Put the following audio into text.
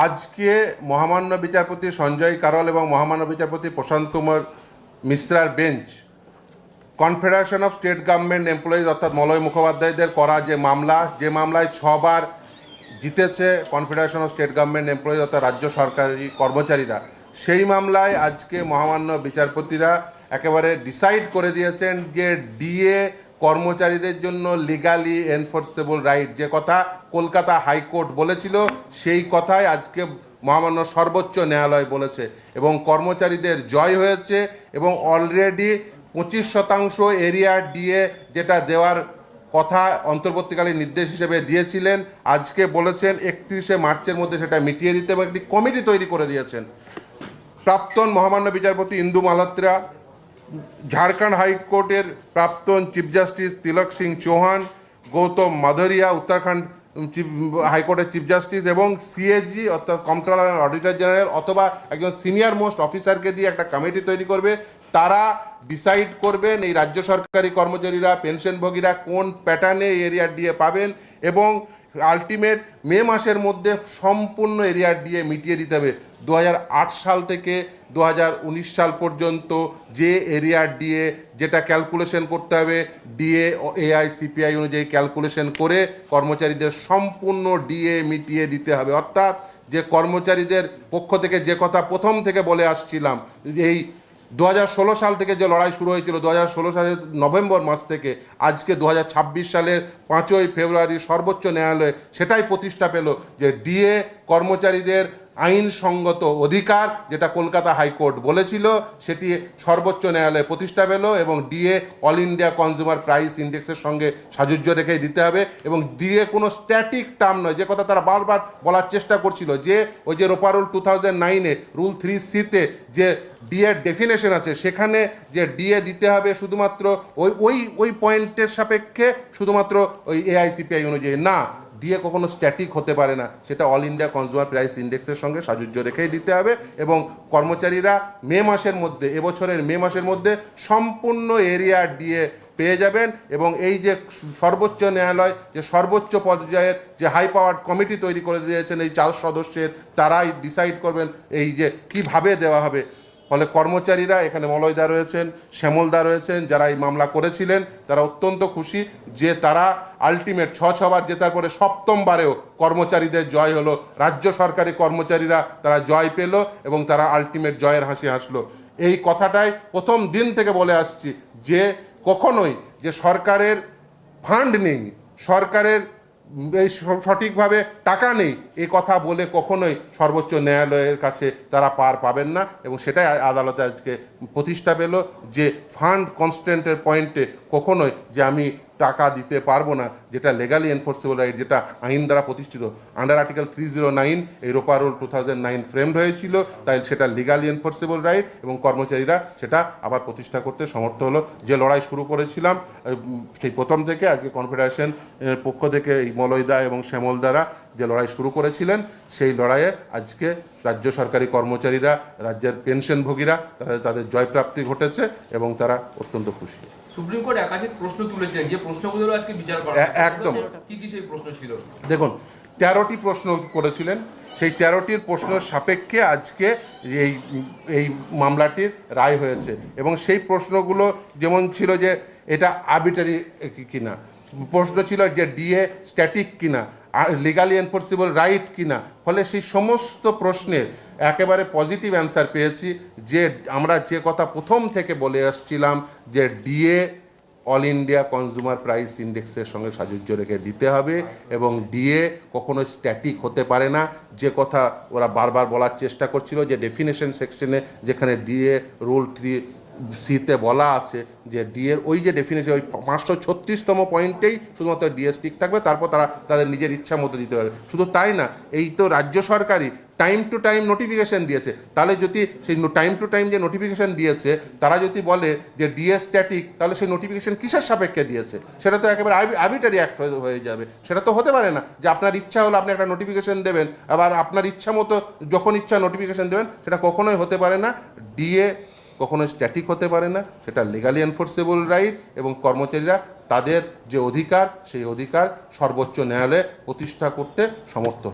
আজকে মহামান্য বিচারপতি সঞ্জয় কারল এবং মহামান্য বিচারপতি প্রশান্ত কুমার মিশ্রার bench confederation of state government employees অর্থাৎ মলয় মুখোপাধ্যায়দের করা যে মামলায় 6 বার জিতেছে confederation of state government employees অর্থাৎ রাজ্য সরকারি কর্মচারীরা, সেই মামলায় আজকে মহামান্য বিচারপতিরা একেবারে ডিসাইড করে দিয়েছেন যে ডিএ কর্মচারীদের জন্য লিগালি এনফোর্সেবল রাইট, যে কথা কলকাতা হাইকোর্ট বলেছিল সেই কথাই আজকে মহামান্য সর্বোচ্চ ন্যায়ালয় বলেছে এবং কর্মচারীদের জয় হয়েছে এবং অলরেডি 25% এরিয়া ডিএ যেটা দেওয়ার কথা অন্তর্বর্তীকালীন নির্দেশ হিসেবে দিয়েছিলেন, আজকে বলেছেন 31শে মার্চের মধ্যে সেটা মিটিয়ে দিতে এবং একটি কমিটি তৈরি করে দিয়েছেন। প্রাক্তন মহামান্য বিচারপতি ইন্দু মালহোত্রা, ঝাড়খণ্ড হাইকোর্টের প্রাক্তন চিফ জাস্টিস তিলক সিং চৌহান, গৌতম মাধুরিয়া উত্তরাখণ্ড হাইকোর্টের চিফ জাস্টিস এবং সিএজি অর্থাৎ কম্পট্রোলার অ্যান্ড অডিটর জেনারেল অথবা একজন সিনিয়র মোস্ট অফিসারকে দিয়ে একটা কমিটি তৈরি করবে। তারা ডিসাইড করবেন এই রাজ্য সরকারি কর্মচারীরা পেনশনভোগীরা কোন প্যাটার্নে এরিয়া ডিএ পাবেন এবং আলটিমেট মে মাসের মধ্যে সম্পূর্ণ এরিয়ার ডিএ মিটিয়ে দিতে হবে। 2008 সাল থেকে 2019 সাল পর্যন্ত যে এরিয়ার ডিএ যেটা ক্যালকুলেশন করতে হবে ডিএ এআই সিপিআই অনুযায়ী ক্যালকুলেশন করে কর্মচারীদের সম্পূর্ণ ডিএ মিটিয়ে দিতে হবে। অর্থাৎ যে কর্মচারীদের পক্ষ থেকে যে কথা প্রথম থেকে বলে আসছিলাম, এই 2016 সাল থেকে যে লড়াই শুরু হয়েছিল 2016 সালের নভেম্বর মাস থেকে আজকে 2026 সালের 5ই ফেব্রুয়ারি সর্বোচ্চ ন্যায়ালয়ে সেটাই প্রতিষ্ঠা পেল যে ডিএ কর্মচারীদের আইনসঙ্গত অধিকার, যেটা কলকাতা হাইকোর্ট বলেছিল সেটি সর্বোচ্চ ন্যায়ালয়ে প্রতিষ্ঠা পেল এবং DA all India consumer price ইন্ডেক্সের সঙ্গে সাযুজ্য রেখেই দিতে হবে এবং ডিএ কোনো স্ট্যাটিক টার্ম নয়, যে কথা তারা বারবার বলার চেষ্টা করছিল যে ওই যে রোপা রুল 2009-এ রুল 3C-তে যে ডিএর ডেফিনেশন আছে সেখানে যে ডিএ দিতে হবে শুধুমাত্র ওই পয়েন্টের সাপেক্ষে শুধুমাত্র ওই এআইসিপিআই অনুযায়ী, না, ডিএ কখনো স্ট্যাটিক হতে পারে না, সেটা অল ইন্ডিয়া কনজিউমার প্রাইস ইন্ডেক্সের সঙ্গে সাযুজ্য রেখেই দিতে হবে এবং কর্মচারীরা মে মাসের মধ্যে এবছরের মে মাসের মধ্যে সম্পূর্ণ এরিয়া ডিএ পেয়ে যাবেন এবং এই যে সর্বোচ্চ ন্যায়ালয় যে সর্বোচ্চ পর্যায়ের যে হাই পাওয়ার কমিটি তৈরি করে দিয়েছেন এই 4 সদস্যের, তারাই ডিসাইড করবেন এই যে কিভাবে দেওয়া হবে। ফলে কর্মচারীরা এখানে মলয়দা রয়েছেন, শ্যামলদা রয়েছেন, যারা এই মামলা করেছিলেন তারা অত্যন্ত খুশি যে তারা আলটিমেট 6 বার জেতার পরে 7ম বারেও কর্মচারীদের জয় হলো, রাজ্য সরকারি কর্মচারীরা তারা জয় পেল এবং তারা আলটিমেট জয়ের হাসি হাসলো। এই কথাটাই প্রথম দিন থেকে বলে আসছি যে কখনোই যে সরকারের ফান্ড নেই, সরকারের এই সঠিকভাবে টাকা নেই, এই কথা বলে কখনোই সর্বোচ্চ ন্যায়ালয়ের কাছে তারা পার পাবেন না এবং সেটাই আদালতে আজকে প্রতিষ্ঠা পেল যে ফান্ড কনস্ট্যান্টের পয়েন্টে কখনোই যে আমি টাকা দিতে পারবো না, যেটা লেগালি এনফোর্সেবল রাইট, যেটা আইন দ্বারা প্রতিষ্ঠিত আন্ডার আর্টিকেল 309 এই রোপা রুল 2009 ফ্রেমড হয়েছিল, তাই সেটা লিগালি এনফোর্সেবল রাইট এবং কর্মচারীরা সেটা আবার প্রতিষ্ঠা করতে সমর্থ হলো। যে লড়াই শুরু করেছিলাম সেই প্রথম থেকে আজকে কনফেডারেশন পক্ষ থেকে এই মলয়দা এবং শ্যামলদারা যে লড়াই শুরু করেছিলেন সেই লড়াইয়ে আজকে রাজ্য সরকারি কর্মচারীরা রাজ্যের পেনশনভোগীরা তাদের জয়প্রাপ্তি ঘটেছে এবং তারা অত্যন্ত খুশি। সুপ্রিম কোর্ট একাধিক প্রশ্ন তুলেছেন, যে প্রশ্নগুলো আজকে বিচার করা একদম কি কি সেই প্রশ্ন ছিল? দেখুন 13টি প্রশ্ন করেছিলেন, সেই 13টির প্রশ্নের সাপেক্ষে আজকে এই মামলাটির রায় হয়েছে এবং সেই প্রশ্নগুলো যেমন ছিল যে এটা আরবিটারি কিনা, প্রশ্ন ছিল যে ডিএ স্ট্যাটিক কিনা, লিগালি এনফোর্সেবল রাইট কিনা। ফলে সেই সমস্ত প্রশ্নের একেবারে পজিটিভ অ্যান্সার পেয়েছি যে আমরা যে কথা প্রথম থেকে বলে আসছিলাম যে DA all India consumer price ইন্ডেক্সের সঙ্গে সাযুজ্য রেখে দিতে হবে এবং ডিএ কখনো স্ট্যাটিক হতে পারে না, যে কথা ওরা বারবার বলার চেষ্টা করছিল যে ডেফিনেশন সেকশনে যেখানে ডিএ রুল 3C-তে বলা আছে যে ডিএর ওই যে ডেফিনেশন ওই 536তম পয়েন্টেই শুধুমাত্র ডিএ স্টিক থাকবে, তারপর তারা তাদের নিজের ইচ্ছা মতো দিতে পারবে। শুধু তাই না, এই তো রাজ্য সরকারই টাইম টু টাইম নোটিফিকেশান দিয়েছে, তাহলে যদি সেই টাইম টু টাইম যে নোটিফিকেশান দিয়েছে তারা যদি বলে যে ডিএ স্ট্যাটিক, তাহলে সেই নোটিফিকেশান কিসের সাপেক্ষে দিয়েছে? সেটা তো একেবারে আরবিটারি অ্যাক্ট হয়ে যাবে। সেটা তো হতে পারে না যে আপনার ইচ্ছা হলো আপনি একটা নোটিফিকেশান দেবেন, আবার আপনার ইচ্ছা মতো যখন ইচ্ছা নোটিফিকেশান দেবেন, সেটা কখনোই হতে পারে না। ডিএ কখনো স্ট্যাটিক হতে পারে না, সেটা লিগালি এনফোর্সেবল রাইট এবং কর্মচারীরা তাদের যে অধিকার সেই অধিকার সর্বোচ্চ ন্যায়ালয়ে প্রতিষ্ঠা করতে সমর্থ।